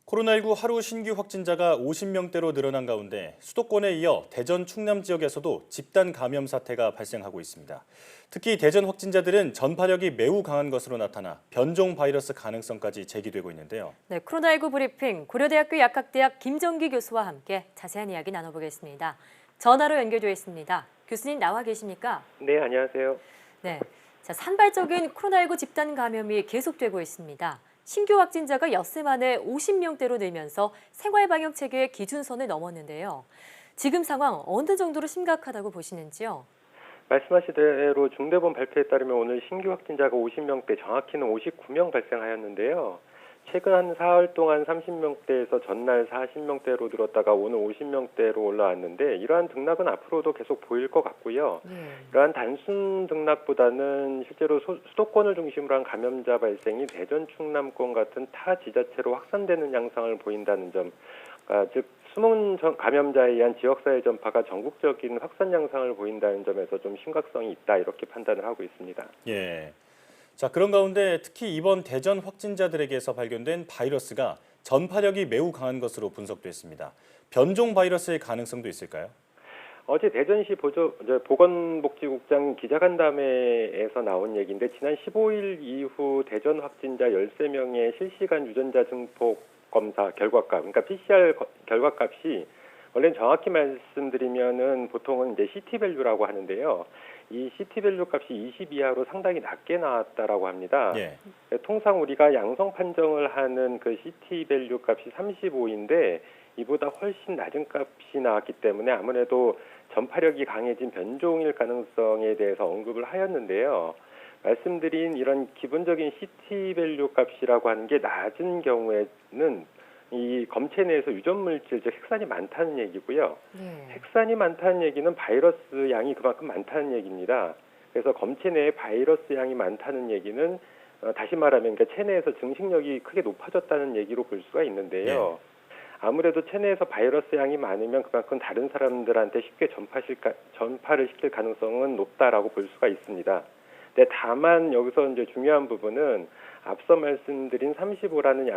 코로나19 하루 신규 확진자가 50명대로 늘어난 가운데 수도권에 이어 대전, 충남 지역에서도 집단 감염 사태가 발생하고 있습니다. 특히 대전 확진자들은 전파력이 매우 강한 것으로 나타나 변종 바이러스 가능성까지 제기되고 있는데요. 네, 코로나19 브리핑 고려대학교 약학대학 김정기 교수와 함께 자세한 이야기 나눠보겠습니다. 전화로 연결되어 있습니다. 교수님 나와 계십니까? 네, 안녕하세요. 네, 자, 산발적인 코로나19 집단 감염이 계속되고 있습니다. 신규 확진자가 엿새 만에 50명대로 늘면서 생활방역 체계의 기준선을 넘었는데요. 지금 상황 어느 정도로 심각하다고 보시는지요? 말씀하신 대로 중대본 발표에 따르면 오늘 신규 확진자가 50명대, 정확히는 59명 발생하였는데요. 최근 한 사흘 동안 30명대에서 전날 40명대로 늘었다가 오늘 50명대로 올라왔는데 이러한 등락은 앞으로도 계속 보일 것 같고요. 이러한 단순 등락보다는 실제로 수도권을 중심으로 한 감염자 발생이 대전, 충남권 같은 타 지자체로 확산되는 양상을 보인다는 점, 즉 숨은 감염자에 의한 지역사회 전파가 전국적인 확산 양상을 보인다는 점에서 좀 심각성이 있다 이렇게 판단을 하고 있습니다. 예. 자, 그런 가운데 특히 이번 대전 확진자들에게서 발견된 바이러스가 전파력이 매우 강한 것으로 분석됐습니다. 변종 바이러스의 가능성도 있을까요? 어제 대전시 보건복지국장 기자간담회에서 나온 얘기인데 지난 15일 이후 대전 확진자 13명의 실시간 유전자 증폭 검사 결과값, 그러니까 PCR 결과값이 원래는 정확히 말씀드리면은 보통은 이제 CT 밸류라고 하는데요. 이 CT 밸류 값이 20 이하로 상당히 낮게 나왔다라고 합니다. 예. 통상 우리가 양성 판정을 하는 그 CT 밸류 값이 35인데 이보다 훨씬 낮은 값이 나왔기 때문에 아무래도 전파력이 강해진 변종일 가능성에 대해서 언급을 하였는데요. 말씀드린 이런 기본적인 CT 밸류 값이라고 하는 게 낮은 경우에는 이 검체 내에서 유전 물질, 즉 핵산이 많다는 얘기고요. 핵산이 많다는 얘기는 바이러스 양이 그만큼 많다는 얘기입니다. 그래서 검체 내에 바이러스 양이 많다는 얘기는 다시 말하면 그러니까 체내에서 증식력이 크게 높아졌다는 얘기로 볼 수가 있는데요. 아무래도 체내에서 바이러스 양이 많으면 그만큼 다른 사람들한테 쉽게 전파를 시킬 가능성은 높다라고 볼 수가 있습니다. 근데 다만 여기서 이제 중요한 부분은 앞서 말씀드린 35라는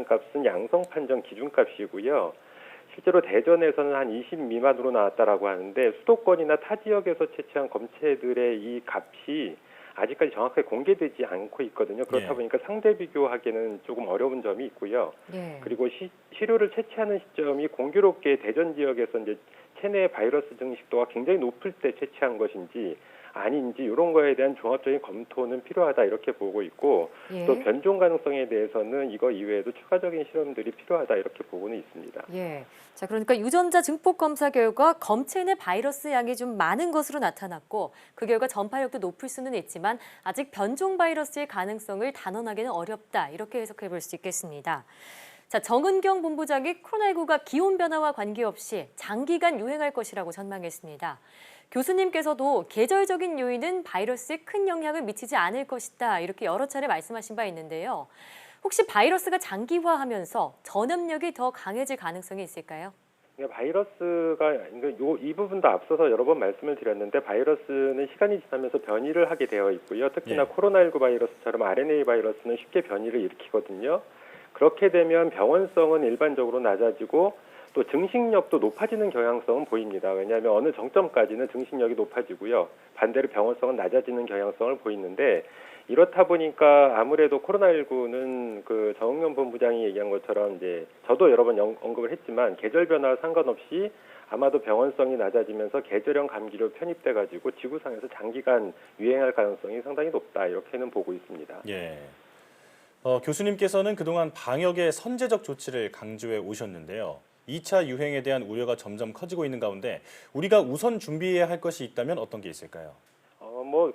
값은 양성 판정 기준값이고요. 실제로 대전에서는 한 20 미만으로 나왔다라고 하는데 수도권이나 타 지역에서 채취한 검체들의 이 값이 아직까지 정확하게 공개되지 않고 있거든요. 그렇다 보니까 상대 비교하기는 조금 어려운 점이 있고요. 그리고 시료를 채취하는 시점이 공교롭게 대전 지역에서 이제 체내 바이러스 증식도가 굉장히 높을 때 채취한 것인지 아닌지 이런 거에 대한 종합적인 검토는 필요하다 이렇게 보고 있고 또 변종 가능성에 대해서는 이거 이외에도 추가적인 실험들이 필요하다 이렇게 보고는 있습니다. 자, 그러니까 유전자 증폭 검사 결과 검체 내 바이러스 양이 좀 많은 것으로 나타났고 그 결과 전파력도 높을 수는 있지만 아직 변종 바이러스의 가능성을 단언하기는 어렵다 이렇게 해석해 볼 수 있겠습니다. 자, 정은경 본부장이 코로나19가 기온 변화와 관계없이 장기간 유행할 것이라고 전망했습니다. 교수님께서도 계절적인 요인은 바이러스에 큰 영향을 미치지 않을 것이다 이렇게 여러 차례 말씀하신 바 있는데요. 혹시 바이러스가 장기화하면서 전염력이 더 강해질 가능성이 있을까요? 바이러스가 이 부분도 앞서서 여러 번 말씀을 드렸는데 바이러스는 시간이 지나면서 변이를 하게 되어 있고요. 특히나 코로나19 바이러스처럼 RNA 바이러스는 쉽게 변이를 일으키거든요. 그렇게 되면 병원성은 일반적으로 낮아지고 또 증식력도 높아지는 경향성은 보입니다. 왜냐하면 어느 정점까지는 증식력이 높아지고요. 반대로 병원성은 낮아지는 경향성을 보이는데 이렇다 보니까 아무래도 코로나19는 그 정은경 본부장이 얘기한 것처럼 이제 저도 여러 번 언급을 했지만 계절 변화와 상관없이 아마도 병원성이 낮아지면서 계절형 감기로 편입돼 가지고 지구상에서 장기간 유행할 가능성이 상당히 높다 이렇게는 보고 있습니다. 교수님께서는 그동안 방역의 선제적 조치를 강조해 오셨는데요. 2차 유행에 대한 우려가 점점 커지고 있는 가운데 우리가 우선 준비해야 할 것이 있다면 어떤 게 있을까요?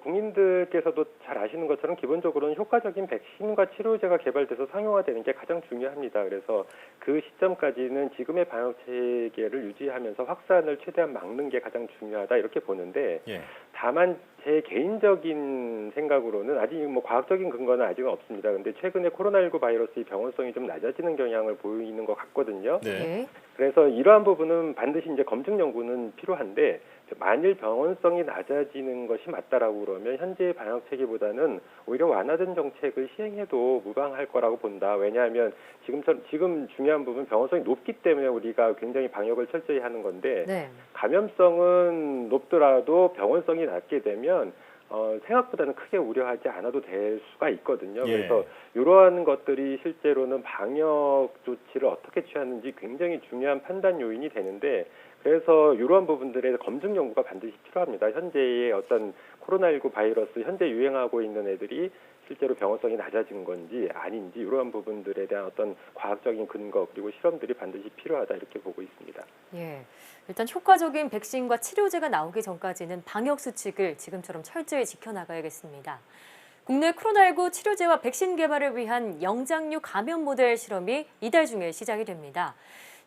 국민들께서도 잘 아시는 것처럼 기본적으로는 효과적인 백신과 치료제가 개발돼서 상용화되는 게 가장 중요합니다. 그래서 그 시점까지는 지금의 방역 체계를 유지하면서 확산을 최대한 막는 게 가장 중요하다 이렇게 보는데 다만 제 개인적인 생각으로는 아직 뭐 과학적인 근거는 아직은 없습니다. 근데 최근에 코로나19 바이러스의 병원성이 좀 낮아지는 경향을 보이는 것 같거든요. 네. 네. 그래서 이러한 부분은 반드시 이제 검증 연구는 필요한데 만일 병원성이 낮아지는 것이 맞다라고 그러면 현재의 방역 체계보다는 오히려 완화된 정책을 시행해도 무방할 거라고 본다. 왜냐하면 지금 중요한 부분 병원성이 높기 때문에 우리가 굉장히 방역을 철저히 하는 건데 네. 감염성은 높더라도 병원성이 낮게 되면 생각보다는 크게 우려하지 않아도 될 수가 있거든요. 예. 그래서 이러한 것들이 실제로는 방역 조치를 어떻게 취하는지 굉장히 중요한 판단 요인이 되는데 그래서 이러한 부분들의 검증 연구가 반드시 필요합니다. 현재의 어떤 코로나19 바이러스 현재 유행하고 있는 애들이 실제로 병원성이 낮아진 건지 아닌지 이러한 부분들에 대한 어떤 과학적인 근거 그리고 실험들이 반드시 필요하다 이렇게 보고 있습니다. 예. 일단 효과적인 백신과 치료제가 나오기 전까지는 방역 수칙을 지금처럼 철저히 지켜나가야겠습니다. 국내 코로나19 치료제와 백신 개발을 위한 영장류 감염 모델 실험이 이달 중에 시작이 됩니다.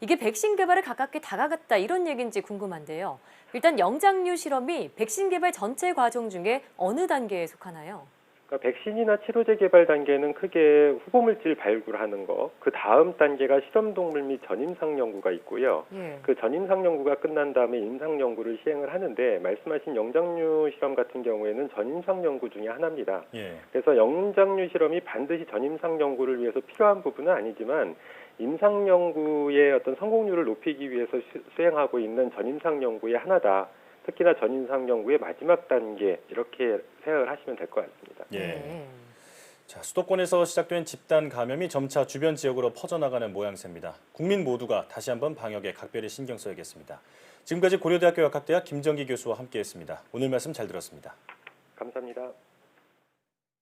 이게 백신 개발에 가깝게 다가갔다 이런 얘기인지 궁금한데요. 일단 영장류 실험이 백신 개발 전체 과정 중에 어느 단계에 속하나요? 그러니까 백신이나 치료제 개발 단계는 크게 후보물질 발굴하는 거, 그 다음 단계가 실험동물 및 전임상 연구가 있고요. 예. 그 전임상 연구가 끝난 다음에 임상 연구를 시행을 하는데 말씀하신 영장류 실험 같은 경우에는 전임상 연구 중에 하나입니다. 예. 그래서 영장류 실험이 반드시 전임상 연구를 위해서 필요한 부분은 아니지만 임상 연구의 어떤 성공률을 높이기 위해서 수행하고 있는 전임상 연구의 하나다. 특히나 전임상 연구의 마지막 단계 이렇게 생각을 하시면 될 것 같습니다. 예. 네. 자, 수도권에서 시작된 집단 감염이 점차 주변 지역으로 퍼져나가는 모양새입니다. 국민 모두가 다시 한번 방역에 각별히 신경 써야겠습니다. 지금까지 고려대학교 약학대학 김정기 교수와 함께했습니다. 오늘 말씀 잘 들었습니다. 감사합니다.